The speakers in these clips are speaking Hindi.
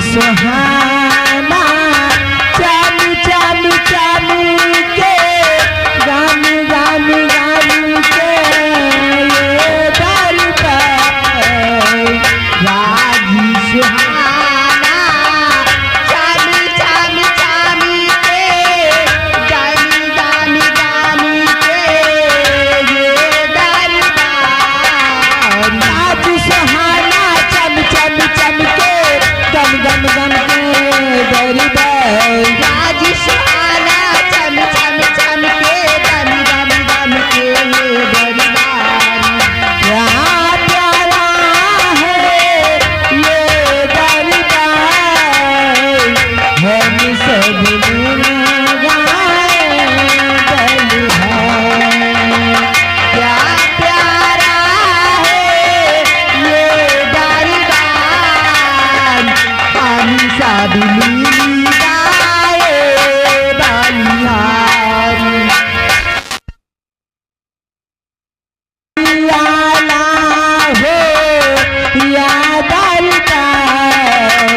सुहाना चालू चालू चालू के गान गान गान के ये दरबार राजी सुहाना चालू चालू चालू के गान गान गान के ये दरबार राजी सुहाना चम चम चम के गम गम गम के दरबार राजी सुहाना चम चम चम के गम गम गम के दरबार क्या प्यारा है ये दरबार हम सब गाए बलिहार क्या प्यारा है ये दरबार हम सब गाए बलिहार लाला हो या दरबार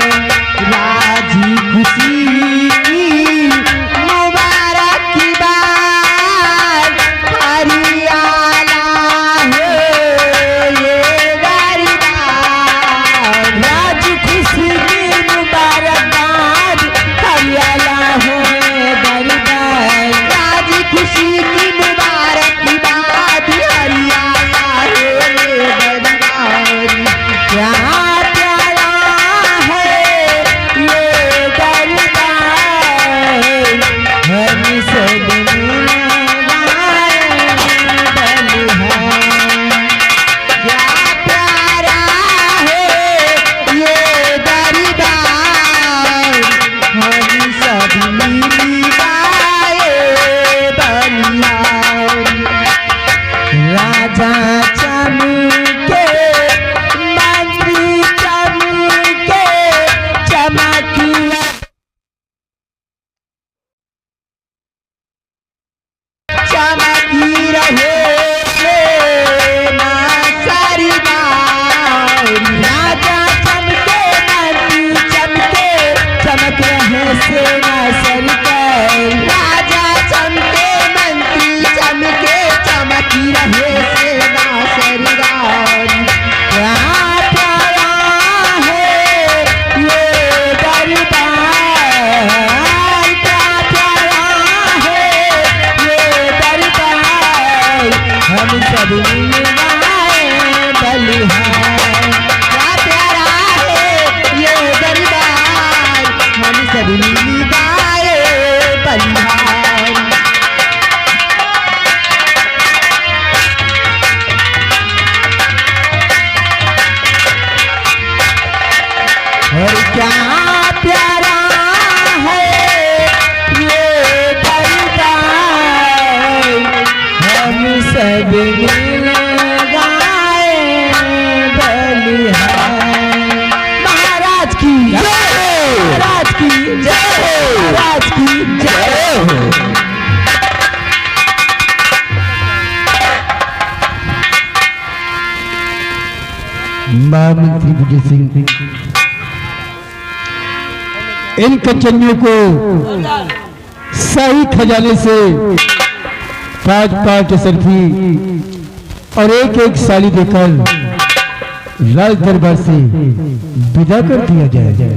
राजी खुशी की मुबारकबाद हरियाला हो ये दरबार राजी खुशी की मुबारकबाद हरियाला हो ये दरबार राजी खुशी की मुबारकबाद हरियाला हो ये दरबार क्या प्यारा है ये दरबार हम सब गाए बलिहार क्या प्यारा है ये दरबार हम सब गाए बलिहार राजा चमके मंत्री चमके चमकिया चमकी रहे ना सरदार राजा चमके मंत्री चमके चमक रहे सेना सरकार राजा चमके मंत्री चमके चमकी रहे सेना सरदार क्या प्यारा है ये दरबार क्या प्यारा है ये दरबार हम सब गाए बलिहार क्या प्यारा है ये दरबार हम सब गाए बलिहार और क्या प्यारा है ये दरबार हम सब मिल गाए बलिहार महाराज की जय महाराज की जय महाराज की जय हो महामंत्री विजय सिंह इन कचनियों को सही खजाने से 5-5 असरफी और एक साड़ी देकर राज दरबार से विदा कर दिया जाए।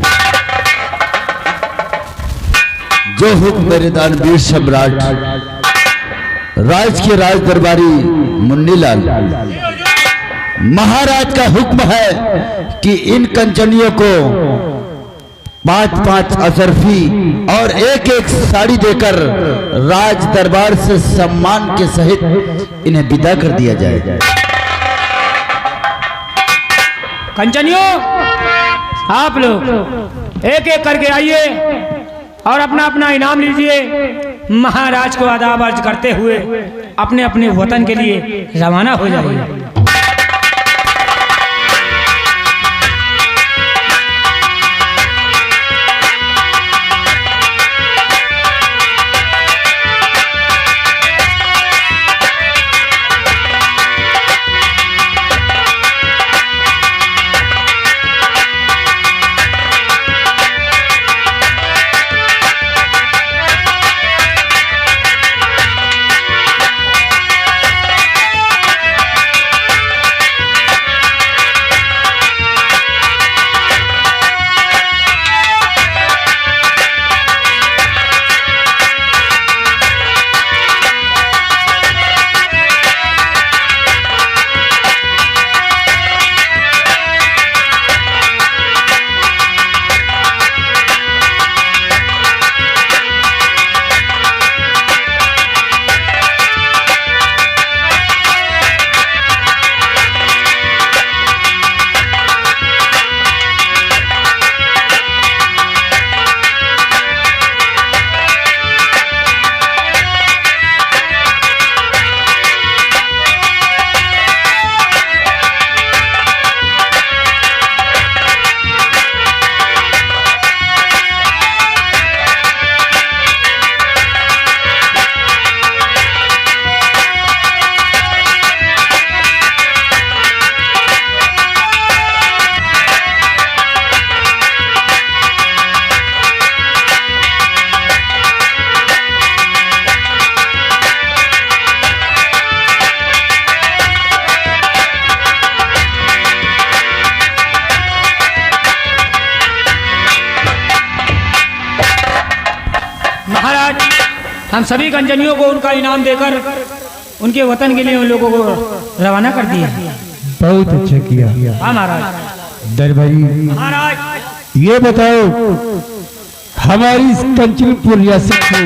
जो हुक्म मेरे दानवीर सम्राट राज के राज दरबारी मुन्नीलाल महाराज का हुक्म है कि इन कंचनियों को 5-5 असरफी और एक साड़ी देकर राज दरबार से सम्मान के सहित इन्हें विदा कर दिया जाए। कंचनियों आप लोग एक एक करके आइए और अपना अपना इनाम लीजिए। महाराज को आदाब अर्ज करते हुए अपने अपने वतन के लिए रवाना हो जाइए। महाराज हम सभी कंजनियों को उनका इनाम देकर उनके वतन के लिए उन लोगों को रवाना कर दिया। बहुत अच्छा किया। हाँ महाराज। दरबारी महाराज ये बताओ, हमारी इस कंचनपुर रियासत को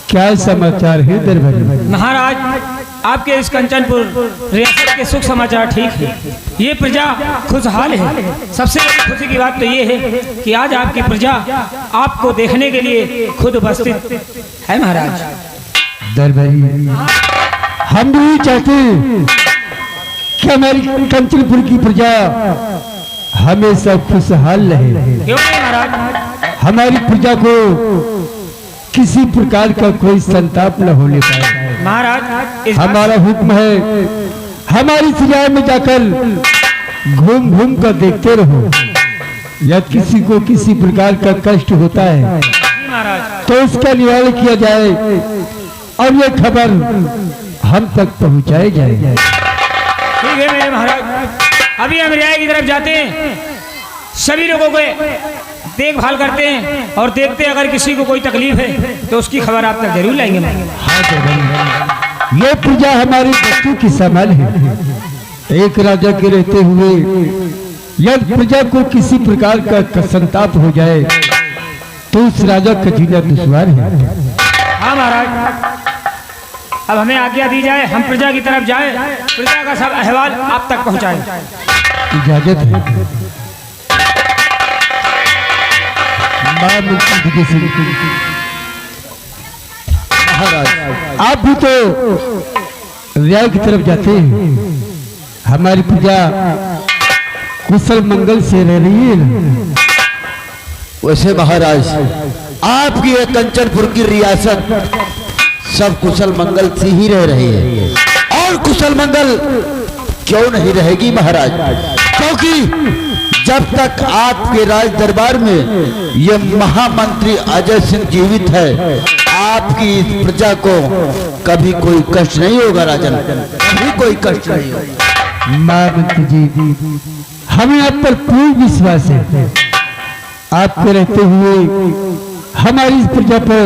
क्या समाचार है दरबारी? महाराज आपके इस कंचनपुर रियासत के सुख समाचार ठीक है। ये प्रजा खुशहाल है। सबसे बड़ी खुशी की बात तो ये है कि आज आपकी प्रजा आपको देखने के लिए खुद उपस्थित है महाराज। दरबारी हम भी चाहते हैं कि हमारी कंचनपुर की प्रजा हमेशा खुशहाल रहे। क्यों नहीं महाराज? हमारी प्रजा को किसी प्रकार का कोई संताप न होने पाए। महाराज हमारा हुक्म है, हमारी सजाए में जाकर घूम घूम कर देखते रहो। या किसी को किसी प्रकार का कष्ट होता है तो उसका निवारण किया जाए और ये खबर हम तक पहुंचाई जाए। ठीक है मेरे महाराज। अभी हम रियाई की तरफ जाते हैं, सभी लोगों को देखभाल करते हैं और देखते हैं अगर किसी को कोई तकलीफ है तो उसकी खबर आप तक जरूर लाएंगे। ये प्रजा हमारे बच्चों की संभाल है। एक राजा के रहते हुए यदि प्रजा को किसी प्रकार का संताप हो जाए तो उस राजा का जीना दुश्वार है। हाँ महाराज। अब हमें आज्ञा दी जाए, हम प्रजा की तरफ जाएं, प्रजा का सब अहवाल आप तक पहुंचाएं। इजाजत है। महाराज आप भी तो रियाई की तरफ जाते हैं। हमारी प्रजा कुशल मंगल से रह रही है ना? वैसे महाराज आपकी ये कंचनपुर की रियासत सब कुशल मंगल से ही रह रही है और कुशल मंगल क्यों नहीं रहेगी महाराज? क्योंकि जब तक आपके राज दरबार में ये महामंत्री अजय सिंह जीवित है आपकी इस प्रजा को कभी कोई कष्ट नहीं होगा राजन, कभी कोई कष्ट नहीं होगा। महामंत्री जी हमें आप पर पूर्ण विश्वास है। आपके रहते हुए हमारी इस प्रजा पर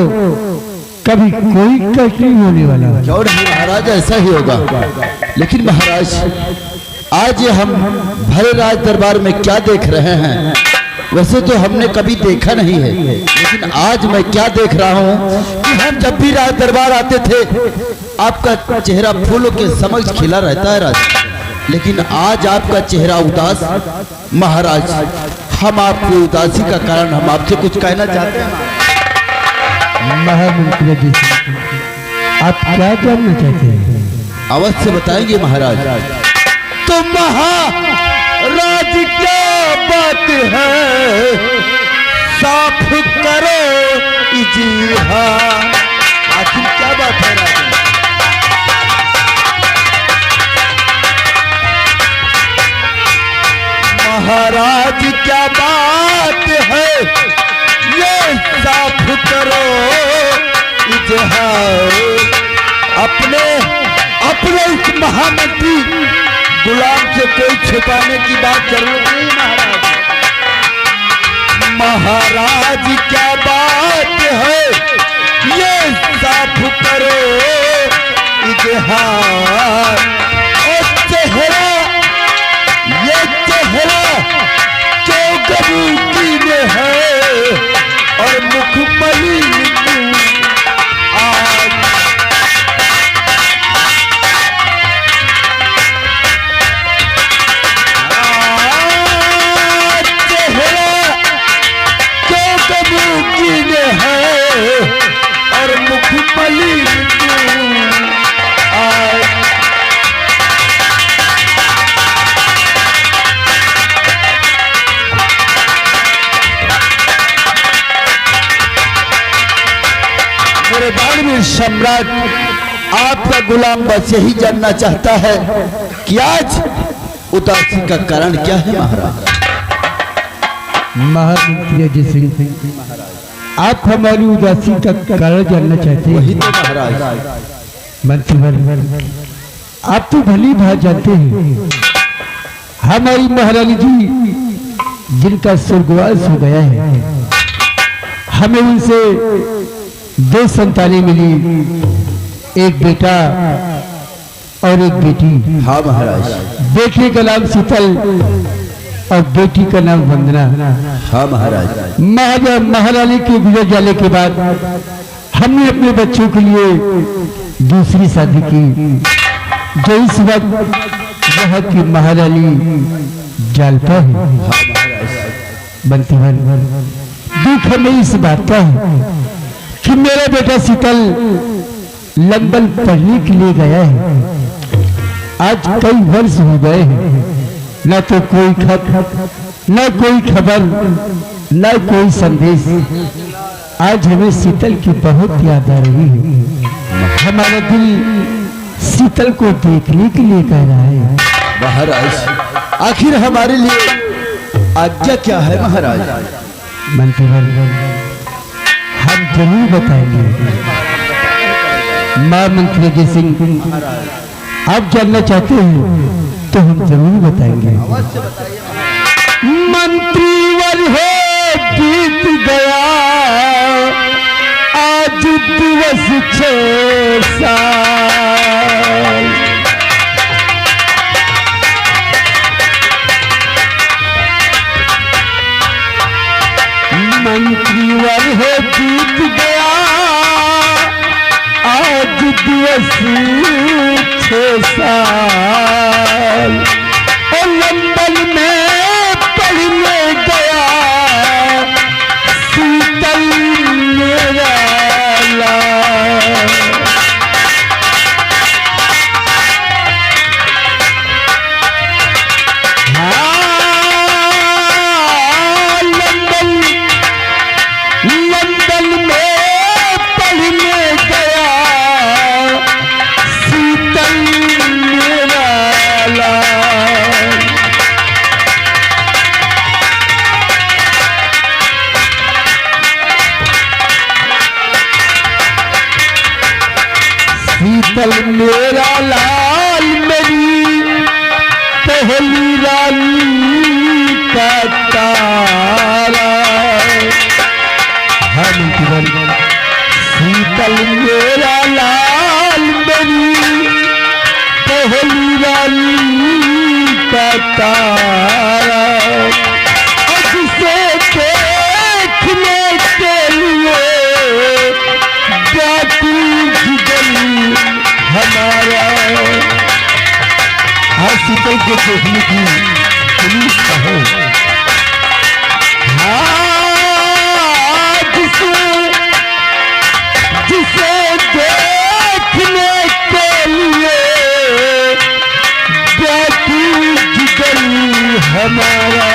कभी कोई कष्ट नहीं होने वाला। क्यों नहीं महाराज, ऐसा ही होगा। लेकिन महाराज आज ये हम भरे राज दरबार में क्या देख रहे हैं, वैसे तो हमने कभी देखा नहीं है, लेकिन आज मैं क्या देख रहा हूँ कि हम जब भी राज दरबार आते थे आपका चेहरा फूलों के समक्ष खिला रहता है राज, लेकिन आज आपका चेहरा उदास। महाराज हम आपकी उदासी का कारण हम आपसे कुछ कहना चाहते हैं। महामंत्री जी आप क्या जानना चाहते हैं? अवश्य बताएंगे महाराज। तो महाराज क्या बात है साफ करो इजीहा, आखिर क्या बात है राज? महाराज क्या बात है ये साफ करो इजीहा। अपने अपने इस महामंत्री गुलाम से कोई छिपाने की बात जरूर नहीं महाराज। महाराज क्या बात है ये साफ करो इजहार। और चेहरा ये चेहरा क्यों गरीबी में है और मुख मलिन आज। और मुख मलिन मेरे दानवीर सम्राट आपका गुलाम बस यही जानना चाहता है कि आज उदासी का कारण क्या है महाराज। महामंत्री जी सिंह आप हमारी उदासी का कारण जानना चाहते हैं? वही तो महाराज। मंत्री आप तो भली बात जानते हैं हमारी महारानी जी जिनका स्वर्गवास हो गया है, हमें उनसे दो संतानें मिली, एक बेटा और एक बेटी। हाँ महाराज। बेटे का नाम शीतल और बेटी का नाम वंदना। हाँ महाराज। महारानी के गुजर जाने के बाद हमने अपने बच्चों के लिए दूसरी शादी की, जो इस वक्त वह की महारानी जालपा है। हाँ महाराज। बंतीवन, दुख हमें इस बात का है कि मेरा बेटा शीतल लंदन पढ़ने के लिए गया है। आज कई वर्ष हो गए हैं, न तो कोई खत, न कोई खबर, न कोई संदेश। आज हमें शीतल की बहुत याद आ रही है। हमारा दिल शीतल को देखने के लिए कह रहा है। महाराज, आखिर हमारे लिए आज्ञा क्या है महाराज? मंत्रीवर, हम जरूर बताएंगे। मां मंत्री जय सिंह, आप जानना चाहते हैं तो हम जरूर बताएंगे। मंत्रीवर है बीत गया आज दिवस 6 साल। मंत्रीवर है बीत गया आज दिवस 6 साल। और लंदन में पढ़ने गया शीतल मेरा लाल। लंदन में पढ़ने गया शीतल मेरा लाल। शीतल मेरा लाल मेरी पहली रानी का तारा। शीतल मेरा लाल मेरी पहली रानी का तारा। जिसे देखने के लिए व्याकुल जिगर हमारा। हाँ, शीतल को देखने की पुलिस है। जिसे देखने के लिए व्याकुल जिगर हमारा।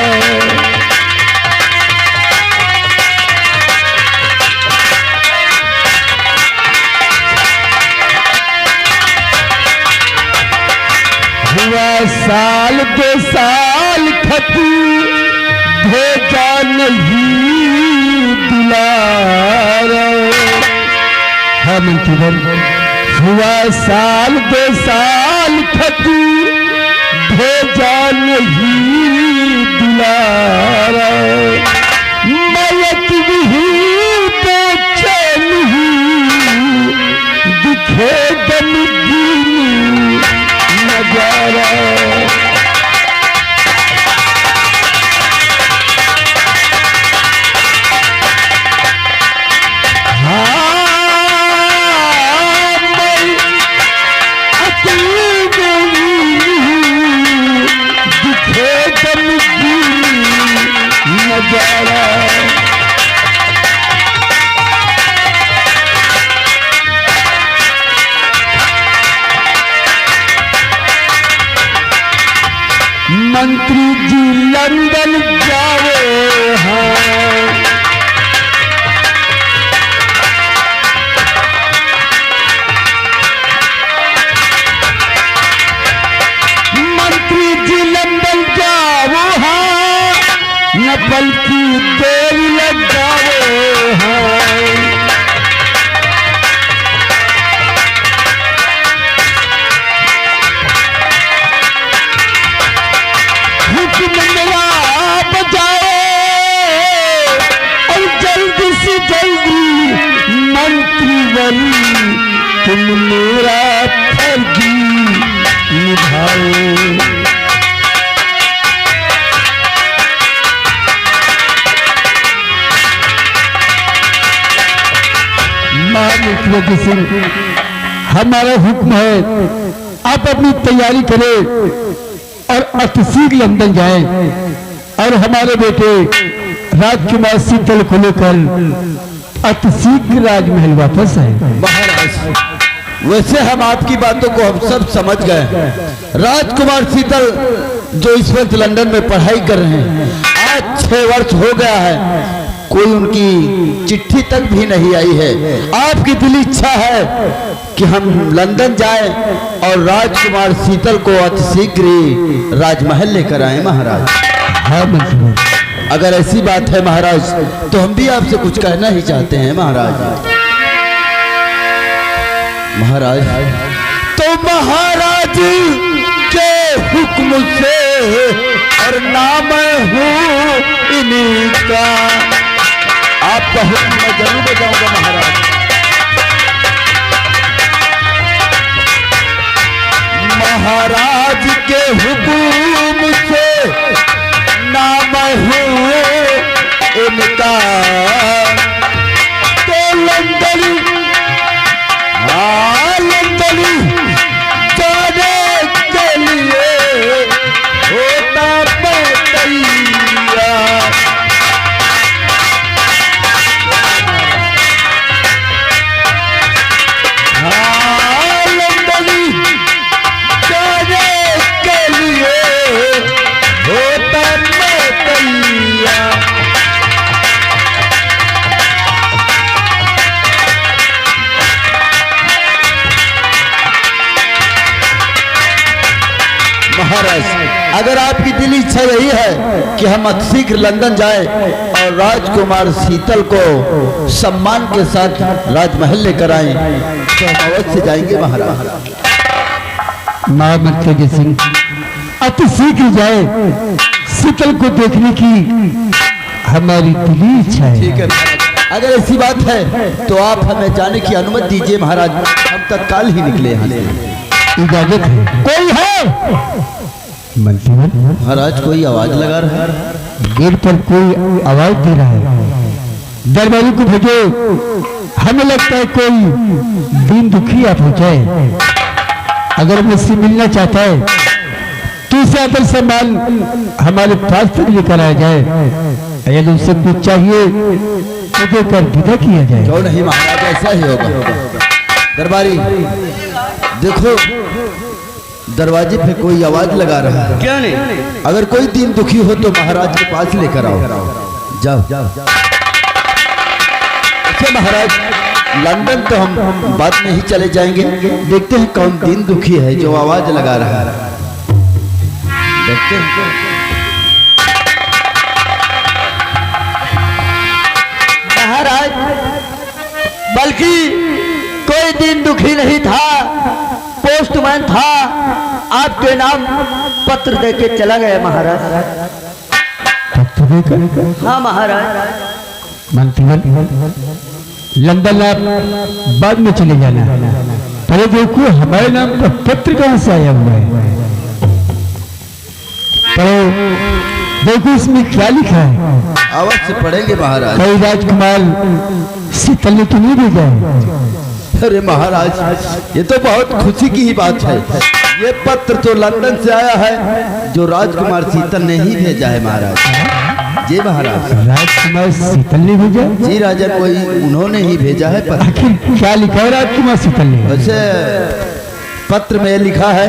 हुआ साल 2 साल खती भेजा नहीं दुलारा। हाँ मंत्रीवर, हुआ साल 2 साल खती भेजा नहीं दुलारा। मयत भी बेचैन दिखे गमगीन नजारा। नजारा पर तुम मेरा फर्ज निभाओ। महाराज सिंह, हमारा हुक्म है आप अपनी तैयारी करें और अतिशीघ्र लंदन जाएं और हमारे बेटे राजकुमार शीतल को लेकर अतिशीघ्र राजमहल वापस आए। महाराज, वैसे हम आपकी बातों को हम सब समझ गए। राजकुमार शीतल जो इस वक्त लंदन में पढ़ाई कर रहे हैं, आज 6 वर्ष हो गया है, कोई उनकी चिट्ठी तक भी नहीं आई है। आपकी दिली इच्छा है कि हम लंदन जाएं और राजकुमार शीतल को अतिशीघ्र राजमहल लेकर आए। महाराज, हाँ मंत्री, अगर ऐसी बात है महाराज, तो हम भी आपसे कुछ कहना ही चाहते हैं। महाराज, महाराज, तो महाराज के हुक्म से और नाम हूँ इन्हीं का, आपका हुक्म मैं जरूर बजाऊंगा। महाराज, महाराज के हुक्म से नाम हूँ इनका, तो लंदन लंदन जाने के लिए होता तैयार। महाराज, अगर आपकी दिली इच्छा यही है कि हम अतिशीघ्र लंदन जाएं और राजकुमार शीतल को सम्मान के साथ राजमहल लेकर आएं, तो हम अवश्य जाएंगे। महाराज, महामंत्री सिंह, अतिशीघ्र जाए, शीतल को देखने की हमारी दिली इच्छा है। ठीक है महाराज, अगर ऐसी बात है तो आप हमें जाने की अनुमति दीजिए। महाराज, हम तत्काल ही निकले यहाँ से। इजाजत है? कोई है? मंत्री महाराज, कोई आवाज लगा रहा है। गेट पर कोई आवाज दे रहा है। दरबारी को भेजो, हमें लगता है कोई दीन दुखी आप हो जाए। अगर मुझसे मिलना चाहता है तो उसे आदर सम्मान हमारे पास तक लेकर आया जाए। यदि उसे कुछ चाहिए तो देकर विदा किया जाए। क्यों नहीं महाराज, ऐसा ही होगा। दरबारी देखो, दरवाजे पे कोई आवाज लगा रहा है। क्या नहीं? अगर कोई दीन दुखी हो तो महाराज के पास लेकर आओ। जाओ। अच्छा महाराज, लंदन तो हम बाद में ही चले जाएंगे। देखते हैं कौन दीन दुखी है जो आवाज लगा रहा है। देखते हैं। महाराज, बल्कि कोई दिन दुखी नहीं था, पोस्टमैन था, आपके नाम पत्र देके चला गया। महाराज, पत्र देकर? हाँ महाराज। मंत्री, लंदन आप बाद में चले जाना, पहले देखो हमारे नाम का पत्र कहाँ से आया हुआ है। पढ़ो, देखो इसमें क्या लिखा है। अवश्य पढ़ेंगे महाराज। कई राजकुमार शीतल ने तो नहीं भेजा है। अरे महाराज, ये तो बहुत खुशी की ही बात है। ये पत्र तो लंदन से आया है जो राजकुमार शीतल ने ही भेजा है। महाराज जी, महाराज राजकुमार शीतल ने भेजा? जी राजन, कोई उन्होंने ही भेजा है पत्र। आखिर क्या लिखा है राजकुमार शीतल ने? वैसे पत्र में लिखा है,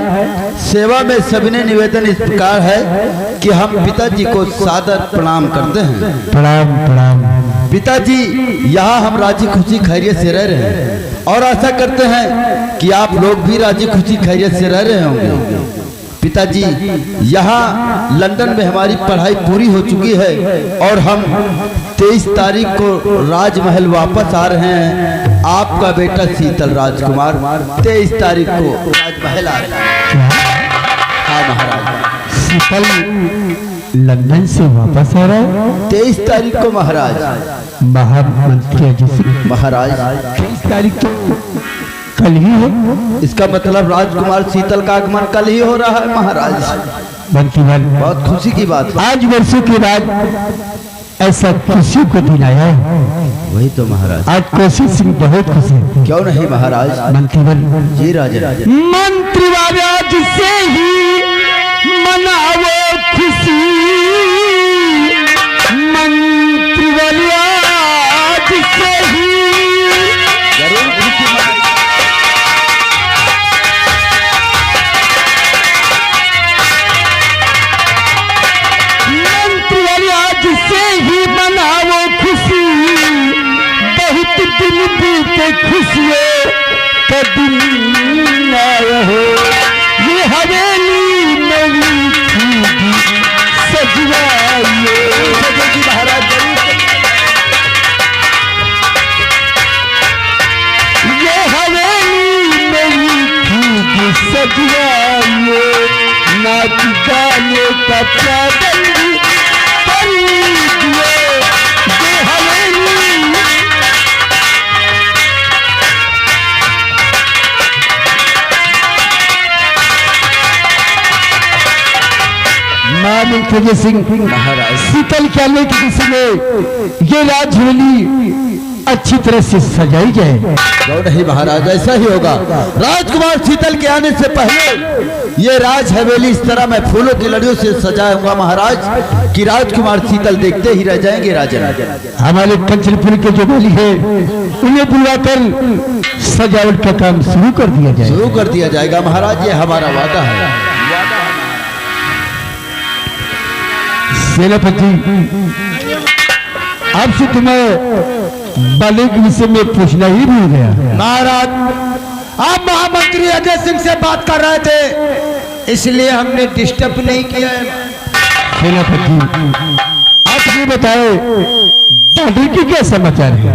सेवा में सविनय निवेदन इस प्रकार है कि हम पिताजी को सादर प्रणाम करते हैं। प्रणाम प्रणाम। पिताजी, यहाँ हम राजी खुशी खैरियत से रह रहे हैं और आशा करते हैं कि आप लोग भी राजी खुशी खैरियत से रह रहे होंगे। पिताजी, यहाँ लंदन में हमारी पढ़ाई पूरी हो चुकी है और हम 23 तारीख को राजमहल वापस आ रहे हैं। आपका बेटा शीतल राजकुमार 23 तारीख को राजमहल आ रहा है। हाँ महाराज। शीतल लंदन से वापस आ रहा है। 23 तारीख को महाराज। महामंत्री अजय सिंह महाराज 23 तारीख तो कल ही है। इसका मतलब राजकुमार शीतल का आगमन कल ही हो रहा है महाराज। बंटीलाल, बहुत खुशी की बात है। आज वर्षों के बाद ऐसा खुशी को दिन आया है। वही तो महाराज, आज कौशिक सिंह बहुत खुश है। क्यों नहीं महाराज। मंत्रीवाल जी राजा। मंत्रीवाल आज से ही मनाओ खुशी, मंत्रीवाल आज से ही जरूर खुशी मनाएं। मंत्रीवाल आज से ही मनाओ खुशी, बहुत दिन बीते खुशियों का दिन आया हो। ये हवेली मेरी थी सजवाइए। महाराज जरूर। ये हवेली मेरी थी सजवाइए, नाच गाने का चादर खरीदिए। ये हवेली मामंत्री अजय सिंह महाराज शीतल क्या ले किसी ने ये राज हवेली अच्छी तरह से सजाई जाए। क्यों नहीं महाराज, ऐसा ही होगा। राजकुमार शीतल के आने से पहले ये राज हवेली इस तरह मैं फूलों की लड़ियों से सजाऊंगा महाराज कि राजकुमार शीतल देखते ही रह जाएंगे। राजा हमारे कंचनपुर के जो वाली है उन्हें बुलाकर सजावट का काम शुरू कर दिया जाए। शुरू कर दिया जाएगा महाराज, ये हमारा वादा है। सेनापति, आपसे तुम्हें बाले के विषय में पूछना ही भूल गया। महाराज, आप महामंत्री अजय सिंह से बात कर रहे थे, इसलिए हमने डिस्टर्ब नहीं किया है। सेनापति, आप ये बताए बॉर्डर के क्या समाचार है?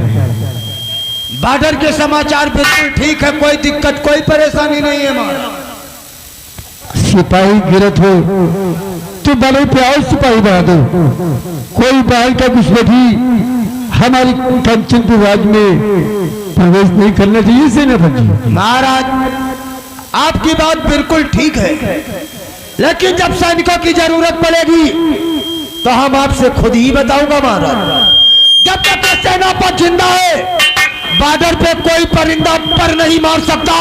बॉर्डर के समाचार बिल्कुल ठीक है, कोई दिक्कत कोई परेशानी नहीं है महाराज। सिपाही गिरत हो तो बड़े पे और सिपाही बढ़ा दो। कोई बाहर का घुसपैठी हमारी कंचनपुर राज्य में प्रवेश नहीं करना चाहिए। सेनापति महाराज, आपकी बात बिल्कुल ठीक है, लेकिन जब सैनिकों की जरूरत पड़ेगी तो हम आपसे खुद ही बताऊंगा महाराज। जब तक सेना पर जिंदा है, बॉर्डर पे कोई परिंदा पर नहीं मार सकता।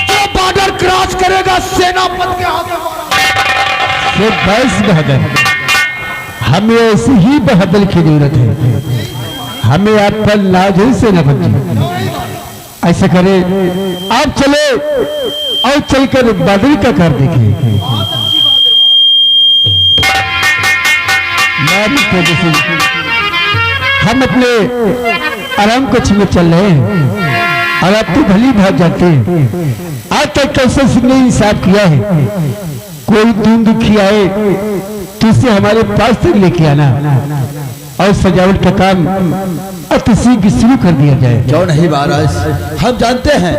जो बॉर्डर क्रॉस करेगा सेनापति के हाथ ये 22 बहादुर, हमें ऐसी ही बहादुर की जरूरत है। हमें आप पर नाज है सेनापति। ऐसा करें, आप चले और चलकर बॉर्डर का कर देखें। हम अपने आराम कक्ष में चल रहे हैं और आप तो भली भाग जाते हैं। आज तक कैसे सिंह ने इंसाफ किया है, कोई दीन दुखी आए तो उसे हमारे पास तक लेके आना और सजावट का काम अति शीघ्र शुरू कर दिया जाए। क्यों नहीं महाराज, हम जानते हैं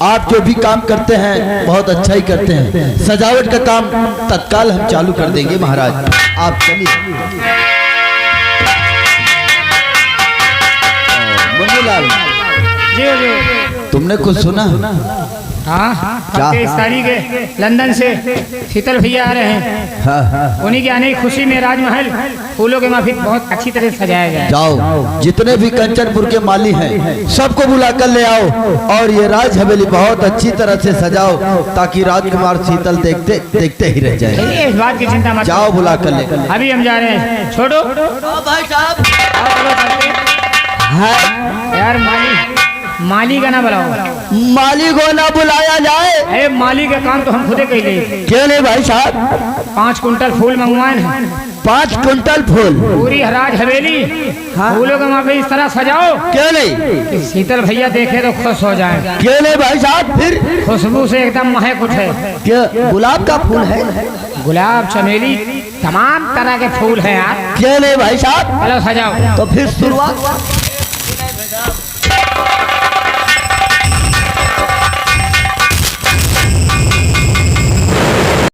आप जो भी काम करते हैं बहुत अच्छा ही करते हैं। सजावट का काम तत्काल हम चालू कर देंगे महाराज, आप चलिए। मुन्नीलाल, तुमने कुछ सुना? हाँ, क्या? 23 तारीख है, लंदन से शीतल भैया आ रहे हैं। हाँ, उन्हीं के आने की खुशी में राजमहल फूलों के महफिल बहुत अच्छी तरह से सजाया गया है। जाओ जितने भी कंचनपुर के माली हैं सबको बुला कर ले आओ और ये राज हवेली बहुत अच्छी तरह से सजाओ ताकि राजकुमार शीतल देखते देखते ही रह जाए। इस बात की चिंता मत जाओ बुला कर ले। अभी हम जा रहे हैं। छोड़ो भाई साहब। यार, माली का ना बुलाओ। माली को ना बुलाया जाए। अरे माली का काम तो हम खुदे कर ले। क्यों नहीं भाई साहब? 5 कुंटल फूल मंगवाए हैं। 5 कुंटल फूल पूरी राज हवेली फूलों का महफिल इस तरह सजाओ क्यों नहीं? कि शीतल भैया देखे तो खुश हो जाए। क्यों नहीं भाई साहब? फिर खुशबू से एकदम महक उठे। क्या गुलाब का फूल है? गुलाब, चमेली, तमाम तरह के फूल हैं यार। क्यों नहीं भाई साहब? चलो सजाओ। तो फिर शुरुआत